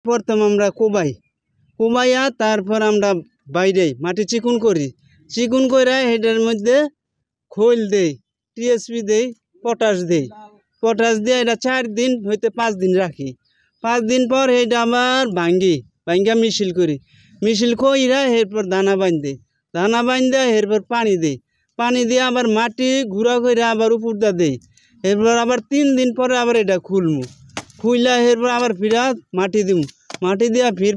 প্রথম আমরা কোবাইয়া তারপর আমরা বাইরে মাটি চিকুন করি, চিকুন করে এটার মধ্যে খৈল দেই, টিএসপি দেই, পটাশ দিয়ে এটা 4 দিন হইতে 5 দিন রাখি। 5 দিন পর এটা আবার ভাঙ্গা মিছিল করি, মিছিল কইরা এরপর দানা বান্ধে এরপর পানি দিয়ে আবার মাটি ঘুরা করে আবার উপর দা দেই। এরপর আবার 3 দিন পরে আবার এটা খুইলা এরপর আবার ফিরা মাটি দিয়া ফির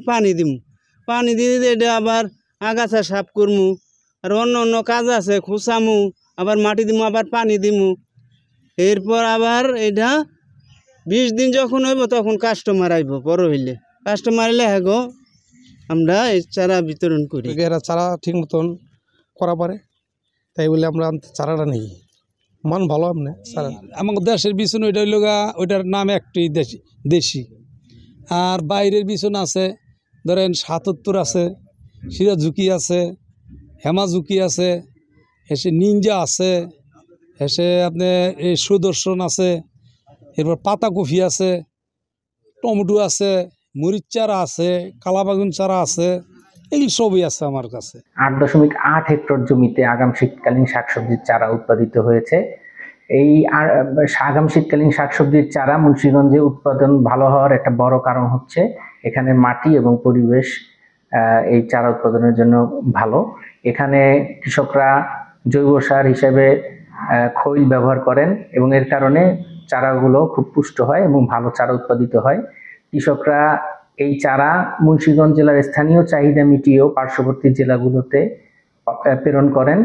পানি দিয়ে এটা আবার আগাছা সাফ করমু, আর অন্য কাজ আছে খুসামু, আবার মাটি দিমু, আবার পানি দিমু। এরপর আবার এটা 20 দিন যখন হইব তখন কাস্টমার আইব, বড় হইলে কাস্টমার এলে হ্যাগো আমরা এই চারা বিতরণ করি। এরা চারা ঠিক মতন করা পারে তাই বলে আমরা চারাটা নেই, মান ভালো আপনি চারা। আমার দেশের বিছুন ওইটা হইল ওইটার নাম একটি দেশি, আর বাইরের বিছুন আছে ধরেন 77 আছে, সিরাজুকি আছে, হেমাজুকি আছে, এসে নিনজা আছে, এসে আপনার এই সুদর্শন আছে, এরপর পাতা কফি আছে, টমেটো আছে, মরিচ চারা আছে, কালাবাগুন চারা আছে, এগুলি সবই আছে আমার কাছে। 8.8 হেক্টর জমিতে আগাম শীতকালীন শাকসবজির চারা উৎপাদিত হয়েছে। এই আগাম শীতকালীন শাকসবজির চারা মুন্সিগঞ্জে উৎপাদন ভালো হওয়ার একটা বড় কারণ হচ্ছে এখানে মাটি এবং পরিবেশ এই চারা উৎপাদনের জন্য ভালো। এখানে কৃষকরা জৈব সার হিসেবে খৈল ব্যবহার করেন এবং এর কারণে চারাগুলো খুব পুষ্ট হয় এবং ভালো চারা উৎপাদিত হয়। কৃষকরা এই চারা মুন্সিগঞ্জ জেলার স্থানীয় চাহিদা মিটিয়েও পার্শ্ববর্তী জেলাগুলোতে প্রেরণ করেন।